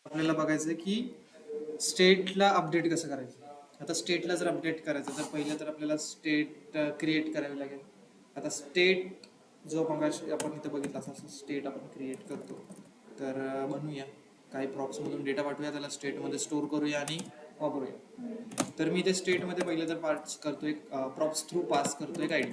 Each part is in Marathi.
आपल्याला बघायचं आहे की स्टेटला अपडेट कसं करायचं. आता स्टेटला जर अपडेट करायचं तर पहिलं तर आपल्याला स्टेट क्रिएट करावी लागेल. आता स्टेट जो आपण इथं बघितला असं स्टेट आपण क्रिएट करतो. तर बनवूया काही प्रॉप्समधून डेटा पाठवूया, त्याला स्टेटमध्ये स्टोअर करूया आणि वापरूया. तर मी इथे स्टेटमध्ये पहिलं तर पार्ट्स करतो, एक प्रॉप्स थ्रू पास करतो एक आयडी,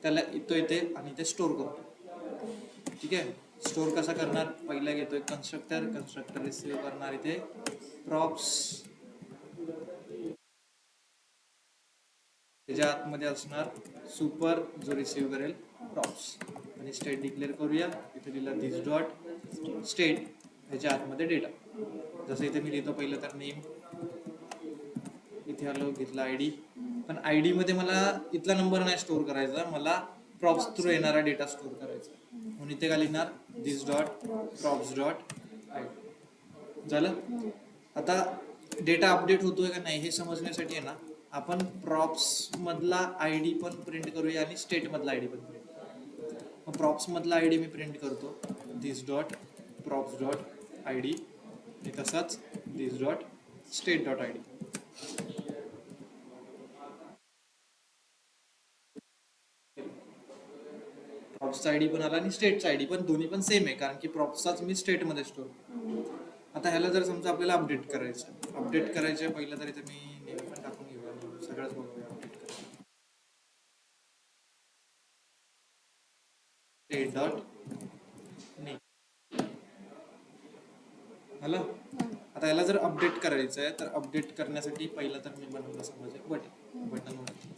त्याला तो येते आणि ते स्टोअर करतो. ठीक आहे. स्टोअर कसा करणार, पहिला घेतो एक कन्स्ट्रक्टर रिसिव्ह करणार इथे प्रॉप्स, त्याच्या आतमध्ये असणार सुपर जो रिसिव्ह करेल प्रॉप्स, आणि स्टेट डिक्लेअर करूया. इथे दिला दिस डॉट स्टेट, ह्याच्या आतमध्ये डेटा. जसं इथे मी लिहितो पहिलं तर नेम, इथे आलो घेतला आयडी, पण आयडी मध्ये मला इथला नंबर नाही स्टोअर करायचा, मला प्रॉप्स थ्रू येणारा डेटा स्टोअर करायचा. म्हणून इथे काय लिहिणार, दिस डॉट प्रॉप्स डॉट आयडी. झालं. आता डेटा अपडेट होतोय का नाही हे समजण्यासाठी आहे ना, आपण प्रॉप्स मधला आयडी पण प्रिंट करूया आणि स्टेट मधला आयडी पण प्रिंट करूया. मग प्रॉप्स मधला आयडी मी प्रिंट करतो, this dot props dot ID, आणि तसाच this dot state dot ID. प्रॉप्सचा आयडी पण आला आणि स्टेटचा आयडी पण, दोन्ही पण सेम आहे कारण की प्रॉप्सचाच मी स्टेट मध्ये स्टोर. आता ह्याला जर समजा आपल्याला अपडेट करायचं पहिलं तर इथे मी नेम पण टाकून घेऊया, सगळंच बघूया अपडेट करायचं. State dot name hello. आता याला जर अपडेट करायचं आहे तर अपडेट करण्यासाठी पहिलं तर मी बनवलं समजा बटनवरती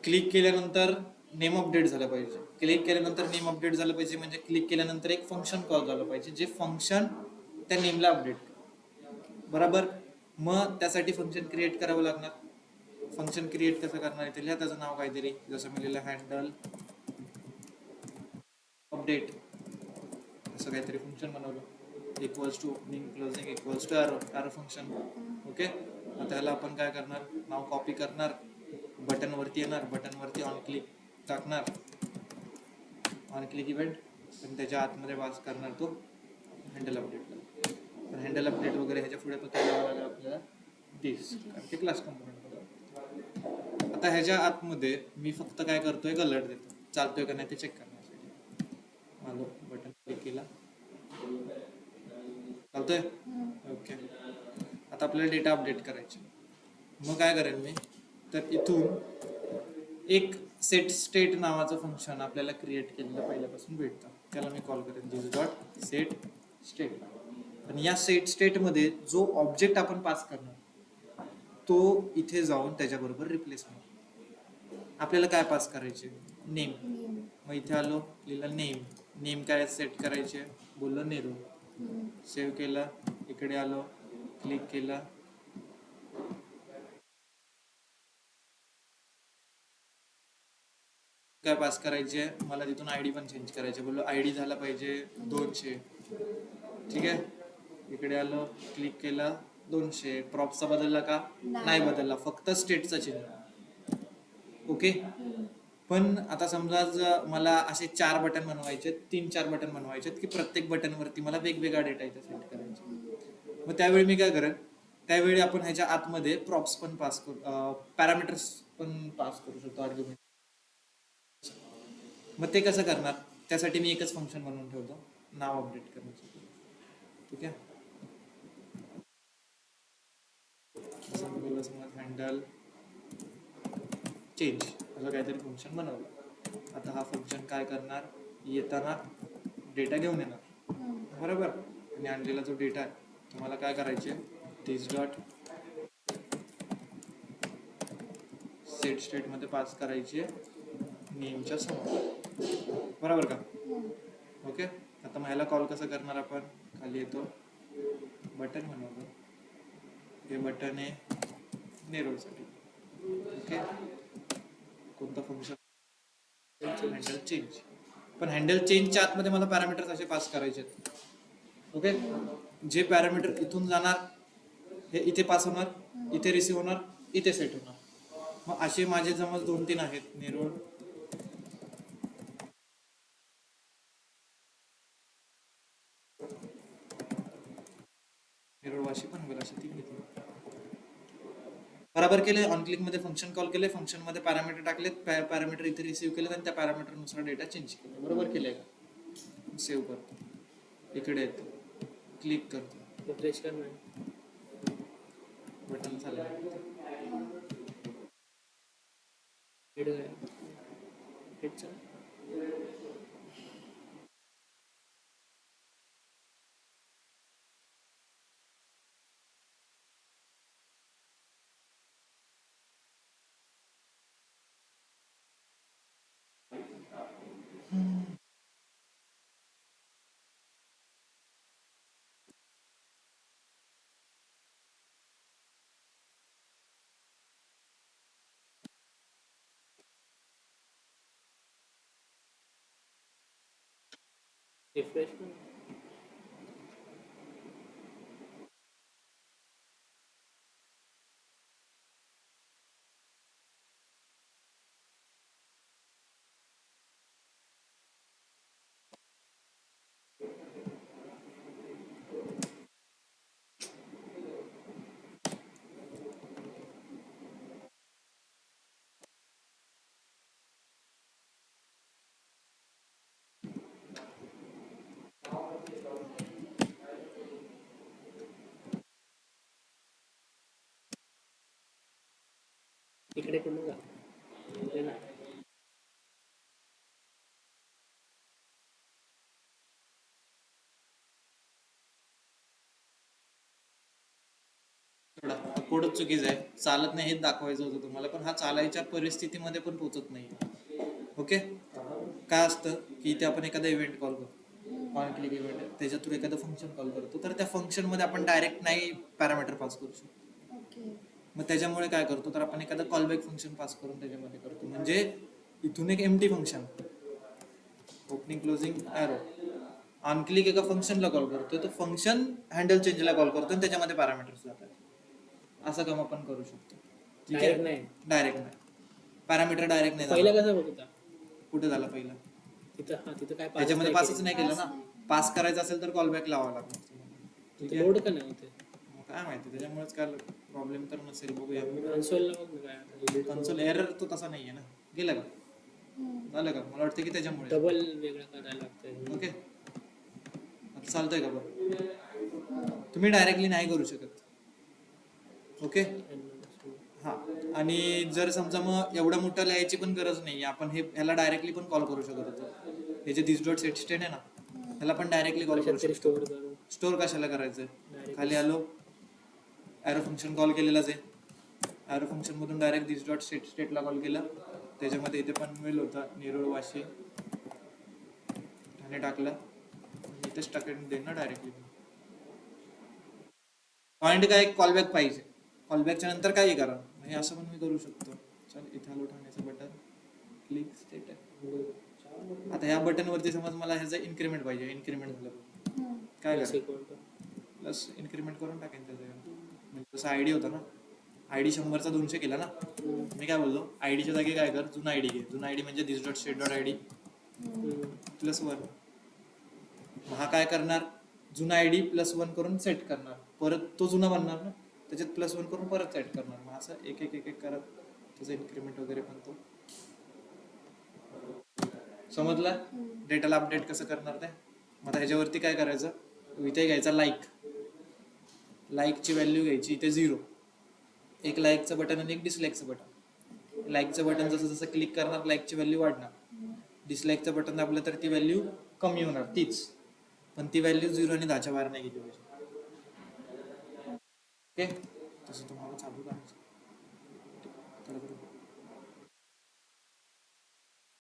क्लिक केल्यानंतर नेम अपडेट झालं पाहिजे. क्लिक केल्यानंतर नेम अपडेट झालं पाहिजे म्हणजे क्लिक केल्यानंतर एक फंक्शन कॉल झालं पाहिजे, जे फंक्शन त्या नेमला अपडेट बरोबर. मग त्यासाठी फंक्शन क्रिएट करावं लागणार. फंक्शन क्रिएट कसं करणार आहे, लिहा त्याचं नाव काहीतरी, जसं मी लिहिलं हँडल अपडेट, असं काहीतरी फंक्शन बनवलं, equals to opening closing equals to arrow function. Okay. आता त्याला आपण काय करणार, नाव कॉपी करणार, बटन वरती येणार, बटन वरती ऑन क्लिक टाकणार, ऑन क्लिक इव्हेंट, आणि त्याच्या आतमध्ये पास करणार तो हँडल अपडेट. तर हँडल अपडेट वगैरे ह्याच्या पुढे पण काय लागेल आपल्याला, दिस, कारण ते क्लास कंपोनंट. आता ह्याच्या आतमध्ये मी फक्त काय करतोय, अलर्ट देतो, चालतोय का नाही ते चेक करण्यासाठी. आलो, बटन क्लिक केला, चालतोय. ओके. आता आपल्याला डेटा अपडेट करायचे. मग काय करेन मी, तर इथून एक सेट स्टेट नावाचं फंक्शन आपल्याला क्रिएट केलेलं पहिल्यापासून भेटतं, त्याला मी कॉल करेन दिस डॉट सेट स्टेट. आणि या सेट स्टेटमध्ये जो ऑब्जेक्ट आपण पास करणार तो इथे जाऊन त्याच्याबरोबर रिप्लेस होणार. आपल्याला काय पास करायचे, नेम. मग इथे आलो, लिहिलं नेम, नेम काय सेट करायचे, बोललो नेहरू, सेव्ह केलं, इकडे आलो, क्लिक केलं, काय पास करायचे, मला तिथून आयडी पण चेंज करायचे, बोललो आयडी झाला पाहिजे 200. ठीक आहे. इकडे आलो, क्लिक केलं, 200. प्रॉप्सचा बदलला का, नाही बदलला, फक्त स्टेटचा चेंज. ओके. पण आता समजा मला असे 4 बटन बनवायचे, 3-4 बटन बनवायचे की प्रत्येक बटनवरती मला वेगवेगळा डेटा इथे सेट करायचा. मग त्यावेळी मी काय करेन, त्यावेळी आपण ह्याच्या आतमध्ये प्रॉप्स पण पास करू, पॅरामीटर्स पण पास करू शकतो, आर्ग्युमेंट. मग ते कसं करणार, त्यासाठी मी एकच फंक्शन बनवून ठेवतो, नाव अपडेट करण्यासाठी. ठीक आहे. हँडल चेंज असं काहीतरी फंक्शन बनवलं. आता हा फंक्शन काय करणार, येताना डेटा घेऊन येणार, बरोबर. आणि आणलेला जो डेटा आहे तो मला काय करायचे, दिस डॉट सेट स्टेटमध्ये पास करायचे नेमच्या समोर, बरोबर का. ओके. आता मग ह्याला कॉल कसं करणार, आपण खाली येतो, बटन बनवतो, हे बटन आहे नेरोसाठी. ओके. कोणतं फंक्शन, हँडल चेंज. पण हँडल चेंजच्या आतमध्ये मला पॅरामीटर्स असे पास करायचे. ओके. जे पॅरामीटर इथून जाणार हे इथे पास होणार, इथे रिसिव्ह होणार, इथे सेट होणार. मग असे माझे जवळ 2-3 आहेत, नेरोड अशी पनवेल अशी 3 घेतली. बराबर केले. ऑन क्लिक मध्ये फंक्शन कॉल केले, फंक्शन मध्ये पॅरामीटर टाकले, पॅरामीटर इथे रिसीव्ह केले आणि त्या पॅरामीटर नुसार डेटा चेंज केला. बरोबर केलंय का? सेव्ह करतो, इकडे येतो, क्लिक करतो, रिफ्रेश करणार बटन चाललं. रिफ्रेश इकडे कुठं जा इकडे ना कोडच चुकीचं आहे, चालत नाही हे दाखवायचं होतं तुम्हाला, पण हा चालायच्या परिस्थितीमध्ये पण पोहोचत नाही. ओके, काय असतं की इथे आपण एखादा इव्हेंट कॉल करतो, ऑन क्लिक इव्हेंट, त्याच्यातून एखादं फंक्शन कॉल करतो, तर त्या फंक्शन मध्ये आपण डायरेक्ट नाही पॅरामीटर पास करू शकतो. मग त्याच्यामुळे काय करतो, तर आपण एखादं कॉलबॅक फंक्शन पास करून त्याच्यामध्ये करतो. म्हणजे इथून एक empty function, opening closing arrow, on click एका फंक्शनला कॉल करतोय, तो फंक्शन हँडल चेंजला कॉल करतो आणि त्याच्यामध्ये पॅरामीटर्स जातात. असं काम आपण करू शकतो. डायरेक्ट नाही, डायरेक्ट नाही, पॅरामीटर डायरेक्ट नाही. पहिला कसा होत होता, कुठे झाला पहिला, तिथं काय त्याच्यामध्ये पासच नाही केलं ना. पास करायचं असेल तर कॉलबॅक लावावा लागतो. लोड का नाही होते काय माहिती, त्याच्यामुळेच काय प्रॉब्लेम तर नसेल, बघूया. कन्सोल एरर तो तसा नाहीये ना. गेला का, झालं का? मला वाटतं की त्याच्यामुळे डबल वेगळं करायला लागतंय. ओके, आता चालतंय का बरं? तुम्ही डायरेक्टली नाही करू शकत. ओके, हा. आणि जर समजा मग एवढं मोठं लिहायची पण गरज नाही, आपण ह्याला डायरेक्टली पण कॉल करू शकत होतो. हे जे दिस डॉट सेट स्टेट आहे ना, ह्याला पण डायरेक्टली कॉल करू शकतो. स्टोअर कशाला करायचं, खाली आलो, एरो फंक्शन कॉल केलेलाच आहे, एरो फंक्शन मधून डायरेक्ट दिस डॉट सेट स्टेटला कॉल केला, त्याच्यामध्ये इथे पण मेल होता, नेरूळ वाशी ठाणे टाकला, इथेच टाकून देईन ना डायरेक्टली. पॉईंट काय, कॉलबॅक पाहिजे, कॉलबॅकच्या नंतर काही करा, हे असं पण मी करू शकतो. चल, इथे आलो, ठाण्याचं बटन, क्लिक स्टेट आहे. आता ह्या बटन वरती समज मला ह्याचं इन्क्रीमेंट पाहिजे, इन्क्रीमेंट झालं काय करा, प्लस इन्क्रीमेंट करून टाकेन त्याचं. म्हणजे जसं आयडी होता ना, आयडी 100चा 200 केला ना, मी काय बोललो, आयडीच्या जागी काय कर, जुना आयडी घे. जुना आयडी म्हणजे दिस डॉट स्टेट डॉट आयडी +1. हा काय करणार, जुना आयडी +1 करून सेट करणार, परत तो जुना बनणार ना, त्याच्यात +1 करून परत सेट करणार. मग असं एक एक एक एक करत त्याचं इन्क्रीमेंट वगैरे पण तो समजला. डेटाला अपडेट कसं करणार ते. मग ह्याच्यावरती काय करायचं, इथे घ्यायचा लाईकची व्हॅल्यू घ्यायची इथे 0, एक लाईकचं बटन आणि एक डिसलाईकचं बटन. लाईकचं बटन जसं जसं क्लिक करणार लाईकची व्हॅल्यू वाढणार, डिसलाईकचं बटन दाबलं तर ती व्हॅल्यू कमी होणार तीच, पण ती व्हॅल्यू 0 आणि 10च्या बाहेर नाही गेली पाहिजे. ओके, तसं तुम्हाला चालू करायचं.